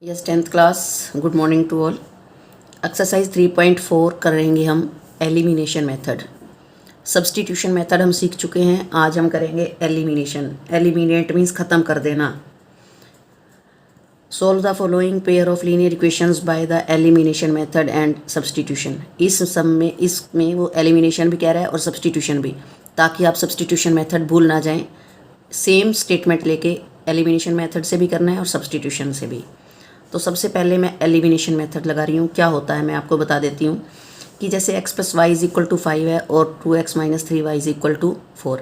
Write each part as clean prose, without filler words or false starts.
Yes 10th class, good morning to all. Exercise 3.4 करेंगे हम elimination method. Substitution method हम सीख चुके हैं, आज हम करेंगे एलिमिनेशन। एलिमिनेट मीन्स ख़त्म कर देना। Solve the following pair of linear equations by the elimination method and substitution. इस सब में इसमें वो एलिमिनेशन भी कह रहा है और सब्स्टिट्यूशन भी, ताकि आप सब्स्टिट्यूशन मेथड भूल ना जाएं। सेम स्टेटमेंट लेके एलिमिनेशन मेथड से भी करना है और सब्स्टिट्यूशन से भी। तो सबसे पहले मैं एलिमिनेशन मेथड लगा रही हूँ। क्या होता है मैं आपको बता देती हूँ कि जैसे x + y = 5 है और 2x - 3y = 4।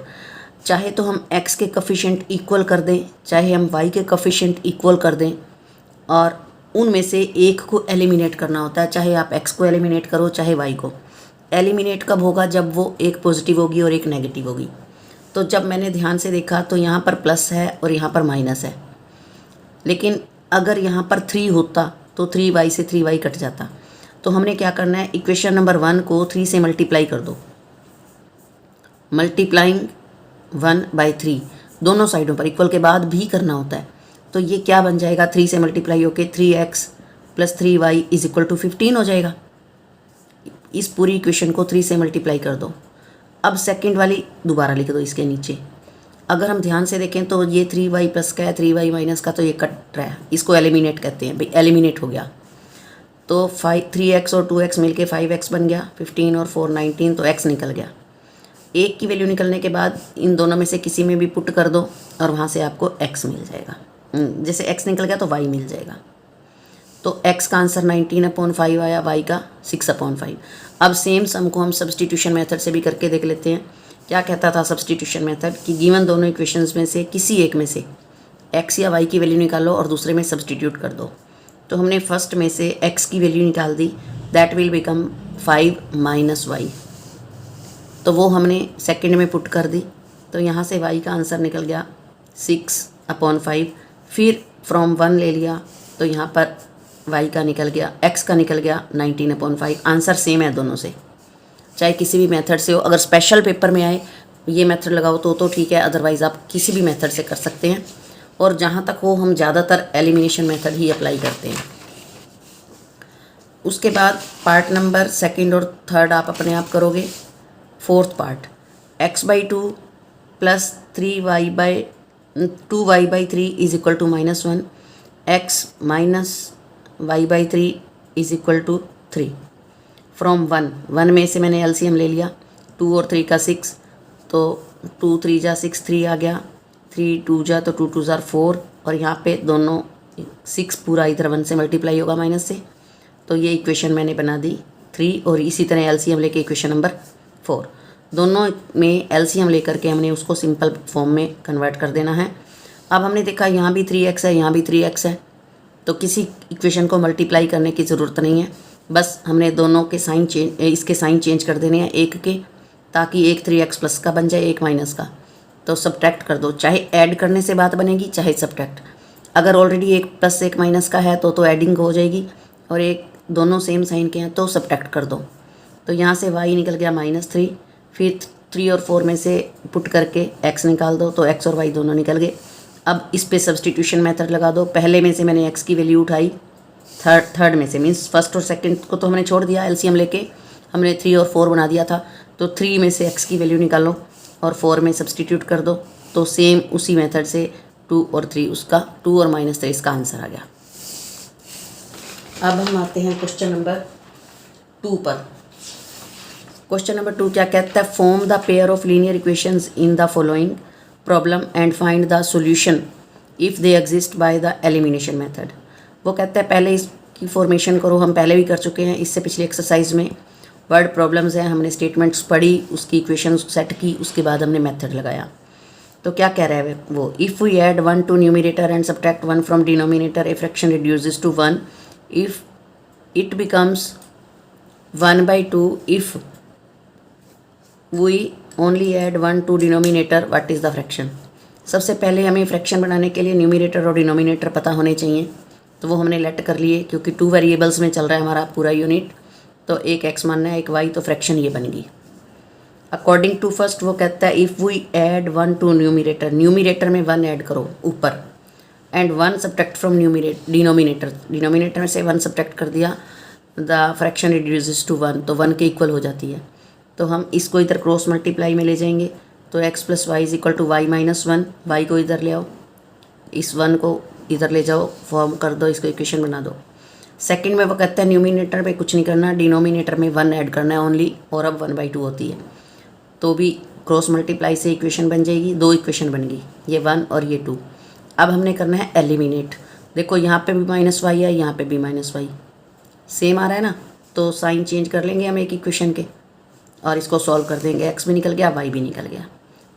चाहे तो हम x के कोफिशिएंट इक्वल कर दें, चाहे हम y के कोफिशिएंट इक्वल कर दें, और उनमें से एक को एलिमिनेट करना होता है। चाहे आप x को एलिमिनेट करो, चाहे y को। एलिमिनेट कब होगा? जब वो एक पॉजिटिव होगी और एक नेगेटिव होगी। तो जब मैंने ध्यान से देखा तो यहाँ पर प्लस है और यहाँ पर माइनस है, लेकिन अगर यहाँ पर 3 होता तो 3y से 3y कट जाता। तो हमने क्या करना है, इक्वेशन नंबर 1 को 3 से मल्टीप्लाई कर दो। मल्टीप्लाइंग 1/3 दोनों साइडों पर इक्वल के बाद भी करना होता है। तो ये क्या बन जाएगा, 3 से मल्टीप्लाई होके 3x + 3y = 15 हो जाएगा। इस पूरी इक्वेशन को 3 से मल्टीप्लाई कर दो। अब सेकंड वाली दोबारा लिख दो इसके नीचे। अगर हम ध्यान से देखें तो ये 3y प्लस का है, 3y माइनस का, तो ये कट रहा है। इसको एलिमिनेट कहते हैं भाई, एलिमिनेट हो गया। तो 3x और 2x मिलके 5x बन गया। 15 और 4 19, तो x निकल गया। एक की वैल्यू निकलने के बाद इन दोनों में से किसी में भी पुट कर दो और वहाँ से आपको x मिल जाएगा। जैसे x निकल गया तो y मिल जाएगा। तो x का आंसर 19/5 आया, y का 6/5। अब सेम सम को हम सब्स्टिट्यूशन मेथड से भी करके देख लेते हैं। क्या कहता था सब्स्टिट्यूशन मेथड कि गिवन दोनों इक्वेशंस में से किसी एक में से x या y की वैल्यू निकालो और दूसरे में सब्स्टिट्यूट कर दो। तो हमने फर्स्ट में से x की वैल्यू निकाल दी, दैट विल बिकम 5 - y। तो वो हमने सेकंड में पुट कर दी। तो यहाँ से y का आंसर निकल गया 6/5। फिर फ्रॉम 1 ले लिया तो यहाँ पर y का निकल गया, x का निकल गया 19/5। आंसर सेम है दोनों से, चाहे किसी भी मेथड से हो। अगर स्पेशल पेपर में आए ये मेथड लगाओ तो ठीक है, अदरवाइज़ आप किसी भी मेथड से कर सकते हैं। और जहाँ तक हो, हम ज़्यादातर एलिमिनेशन मेथड ही अप्लाई करते हैं। उसके बाद पार्ट नंबर 2 और 3 आप अपने आप करोगे। 4th part, x/2 + 2y/3 = -1, x - y/3 = 3। From 1 में से मैंने एलसीएम ले लिया। 2 और 3 का 6, तो 2 3 जा 6, 3 आ गया। 3 2 जा तो 2 2 ज़ार 4, और यहाँ पे दोनों 6 पूरा इधर 1 से मल्टीप्लाई होगा माइनस से। तो ये इक्वेशन मैंने बना दी 3, और इसी तरह एलसीएम लेके इक्वेशन नंबर 4। दोनों में एलसीएम लेकर के हमने उसको सिंपल फॉर्म में कन्वर्ट कर देना है। अब हमने देखा यहाँ भी 3x है, यहाँ भी 3x है, तो किसी इक्वेशन को मल्टीप्लाई करने की ज़रूरत नहीं है। बस हमने दोनों के साइन चेंज, इसके साइन चेंज कर देने हैं एक के, ताकि एक 3x प्लस का बन जाए, एक माइनस का। तो सब्ट्रैक्ट कर दो, चाहे ऐड करने से बात बनेगी, चाहे सब्ट्रैक्ट। अगर ऑलरेडी एक प्लस एक माइनस का है तो ऐडिंग हो जाएगी, और एक दोनों सेम साइन के हैं तो सब्ट्रैक्ट कर दो। तो यहाँ से y निकल गया -3। फिर 3 और 4 में से पुट करके x निकाल दो, तो x और y दोनों निकल गए। अब इस पे सब्स्टिट्यूशन मेथड लगा दो। पहले में से मैंने x की वैल्यू उठाई, थर्ड में से मीन्स फर्स्ट और सेकंड को तो हमने छोड़ दिया, एलसीएम लेके हमने 3 और 4 बना दिया था। तो 3 में से x की वैल्यू निकालो और 4 में सब्स्टिट्यूट कर दो। तो सेम उसी मेथड से 2 और 3 उसका, 2 और -3 इसका आंसर आ गया। अब हम आते हैं क्वेश्चन नंबर 2 पर। क्वेश्चन नंबर 2 क्या कहता है, form the pair of linear equations in the following problem and find the solution if they exist by the elimination method. वो कहता है पहले इसकी फॉर्मेशन करो। हम पहले भी कर चुके हैं, इससे पिछली एक्सरसाइज में वर्ड प्रॉब्लम्स हैं, हमने स्टेटमेंट्स पढ़ी, उसकी इक्वेशंस सेट की, उसके बाद हमने मेथड लगाया। तो क्या कह रहा है वो, if we add 1 to numerator and subtract 1 from denominator, a fraction reduces to 1 if it becomes 1/2 if we only add 1 to denominator, what is the fraction. सबसे पहले हमें फ्रैक्शन बनाने के लिए न्यूमिनेटर और डिनोमिनेटर पता होने चाहिए, तो वो हमने लेट कर लिए, क्योंकि 2 वेरिएबल्स में चल रहा है हमारा पूरा यूनिट। तो एक x मानना है, एक y, तो फ्रैक्शन ये बनेगी। अकॉर्डिंग टू फर्स्ट वो कहता है if we add 1 to numerator, numerator में 1 ऐड करो ऊपर, and 1 subtract from denominator, denominator में से 1 सब्ट्रैक्ट कर दिया, द फ्रैक्शन रिड्यूसेस टू 1, तो 1 के इक्वल हो जाती है। तो हम इसको इधर क्रॉस मल्टीप्लाई में ले जाएंगे, तो x plus Y is equal to Y minus 1, Y को इधर ले आओ, इस 1 को इधर ले जाओ, फॉर्म कर दो, इसको इक्वेशन बना दो। सेकंड में वो कहता है न्यूमिनेटर में कुछ नहीं करना, डिनोमिनेटर में 1 ऐड करना है ओनली, और अब 1/2 होती है, तो भी क्रॉस मल्टीप्लाई से इक्वेशन बन जाएगी, 2 इक्वेशन बन गई, ये 1 और ये 2। अब हमने करना है एलिमिनेट। देखो यहाँ पे भी माइनस वाई है, यहाँ पे भी माइनस वाई, सेम आ रहा है ना, तो साइन चेंज कर लेंगे हम एक इक्वेशन के और इसको सॉल्व कर देंगे, x भी निकल गया, y भी निकल गया।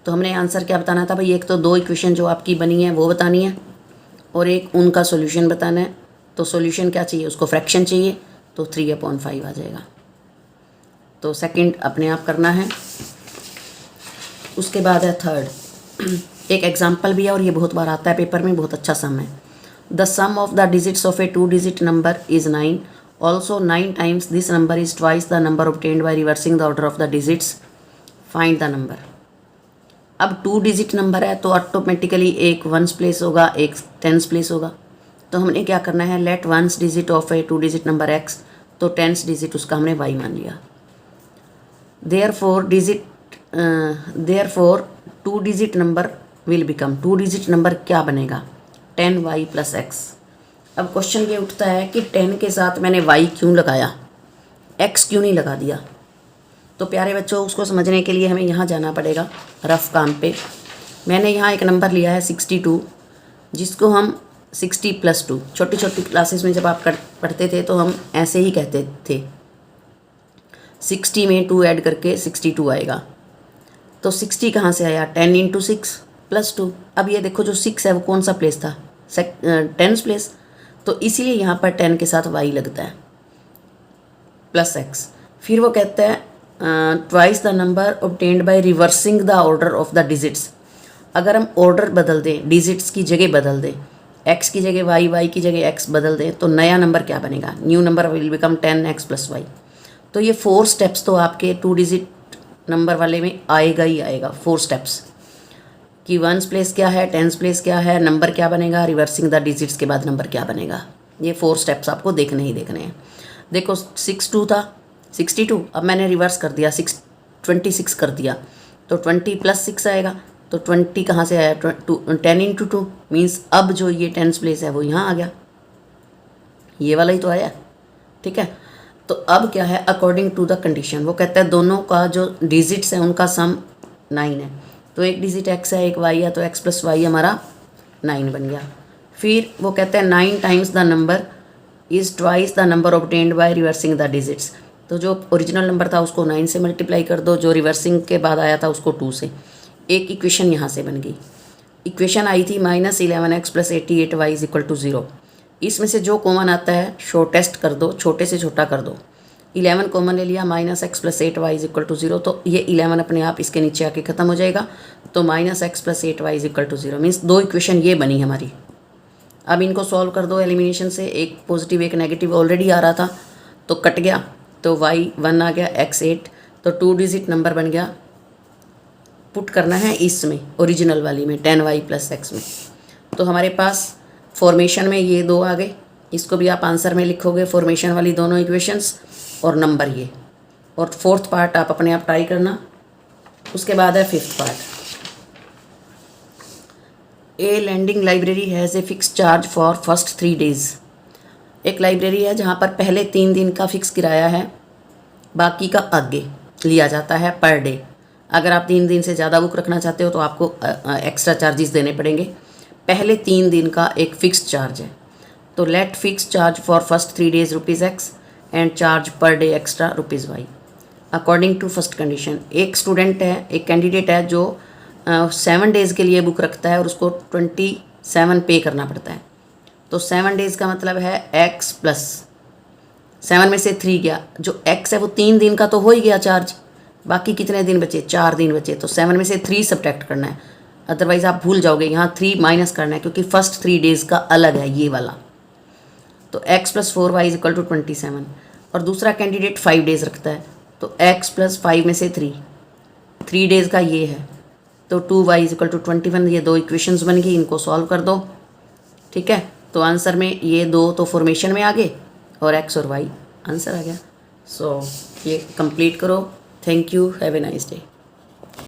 तो हमने आंसर क्या बताना था भाई, एक तो 2 इक्वेशन जो आपकी बनी है वो बतानी है और एक उनका सॉल्यूशन बताना है। तो सॉल्यूशन क्या चाहिए, उसको फ्रैक्शन चाहिए, तो 3/5 आ जाएगा। तो सेकंड अपने आप करना है। उसके बाद है थर्ड, एक एग्जांपल भी है और ये बहुत बार आता है पेपर में, बहुत अच्छा सम है। The sum of the digits of a 2 digit number is 9, also 9 times this number is twice the number obtained by reversing the order of the digits, find the number. अब 2 digit number है तो automatically एक 1s place होगा, एक 10s place होगा। तो हमने क्या करना है, let 1s digit of a 2 digit number x, तो 10s डिजिट उसका हमने y मान लिया। Therefore 2 digit number will become, 2 digit number क्या बनेगा, 10y प्लस x। अब क्वेश्चन ये उठता है कि 10 के साथ मैंने y क्यों लगाया, x क्यों नहीं लगा दिया। तो प्यारे बच्चों, उसको समझने के लिए हमें यहाँ जाना पड़ेगा रफ काम पे। मैंने यहाँ एक नंबर लिया है 62, जिसको हम 60 + 2, छोटी छोटी क्लासेस में जब आप पढ़ते थे तो हम ऐसे ही कहते थे, 60 में 2 ऐड करके 62 आएगा। तो 60 कहाँ से आया, 10 × 6 + 2। अब ये देखो जो 6 है वो कौन सा प्लेस था, 10s प्लेस, तो इसीलिए यहाँ पर 10 के साथ y लगता है प्लस x। फिर वो कहता है twice the number obtained by reversing the order of the digits. अगर हम ऑर्डर बदल दें, डिजिट्स की जगह बदल दें, x की जगह y, y की जगह x बदल दें, तो नया नंबर क्या बनेगा, new number will become 10x + y। तो ये 4 स्टेप्स तो आपके 2 डिजिट नंबर वाले में आएगा ही आएगा, 4 स्टेप्स कि 1s प्लेस क्या है, 10s प्लेस क्या है, नंबर क्या बनेगा, रिवर्सिंग द डिजिट्स के बाद नंबर क्या बनेगा। ये 4 स्टेप्स आपको देखने ही देखने हैं। देखो 62 था, 62, अब मैंने रिवर्स कर दिया, 26 कर दिया, तो 20 + 6 आएगा। तो 20 कहाँ से आया, 10 × 2 मीन्स अब जो ये 10s प्लेस है वो यहाँ आ गया, ये वाला ही तो आया, ठीक है। तो अब क्या है, अकॉर्डिंग टू द कंडीशन, वो कहता है दोनों का जो डिजिट्स है उनका सम 9 है। तो एक डिजिट x है, एक y है, तो x + y हमारा 9 बन गया। फिर वो कहते हैं 9 times the number is twice the number obtained by reversing the digits. तो जो ओरिजिनल नंबर था उसको 9 से मल्टीप्लाई कर दो, जो रिवर्सिंग के बाद आया था उसको 2 से। एक इक्वेशन यहाँ से बन गई। इक्वेशन आई थी -11x + 88y = 0। इसमें से जो कॉमन आता है शॉर्टेस्ट कर दो, छोटे से छोटा कर दो। 11 कॉमन ले लिया, -x + 8y = 0, तो ये 11 अपने आप इसके नीचे आके ख़त्म हो जाएगा। तो -x + 8y = 0 मीन्स 2 इक्वेशन ये बनी हमारी। अब इनको सॉल्व कर दो एलिमिनेशन से, एक पॉजिटिव एक नेगेटिव ऑलरेडी आ रहा था तो कट गया, तो y 1 आ गया, x 8, तो 2 डिजिट नंबर बन गया। पुट करना है इसमें ओरिजिनल वाली में 10y + x में। तो हमारे पास फॉर्मेशन में ये 2 आ गए, इसको भी आप आंसर में लिखोगे, फॉर्मेशन वाली दोनों इक्वेशंस और नंबर ये, और 4th पार्ट आप अपने आप ट्राई करना। उसके बाद है 5th part. A landing library has a fix charge for first 3 days. एक लाइब्रेरी है जहाँ पर पहले 3 दिन का फिक्स किराया है, बाकी का आगे लिया जाता है पर डे। अगर आप 3 दिन से ज़्यादा बुक रखना चाहते हो तो आपको एक्स्ट्रा चार्जेस देने पड़ेंगे। पहले 3 दिन का एक फ़िक्स चार्ज है। तो let fix charge for first 3 days ₹x and charge per day extra ₹y according to first condition. एक स्टूडेंट है, एक कैंडिडेट है जो 7 days के लिए बुक रखता है और उसको 27 पे करना पड़ता है। तो 7 days का मतलब है x प्लस 7 में से 3 गया, जो x है वो 3 दिन का तो हो ही गया चार्ज, बाकी कितने दिन बचे, 4 दिन बचे। तो 7 में से 3 सब्ट्रैक्ट करना है, अदरवाइज़ आप भूल जाओगे। यहाँ 3 माइनस करना है क्योंकि फर्स्ट 3 days का अलग है ये वाला। तो x + 4y = 27। और दूसरा कैंडिडेट 5 days रखता है, तो x + 5 में से 3 days का ये है, तो 2y = 21। ये 2 इक्वेशंस बन गई, इनको सॉल्व कर दो। ठीक है, तो आंसर में ये दो तो फॉर्मेशन में आ गए और एक्स और वाई आंसर आ गया। सो ये कंप्लीट करो। Thank you, have a nice day.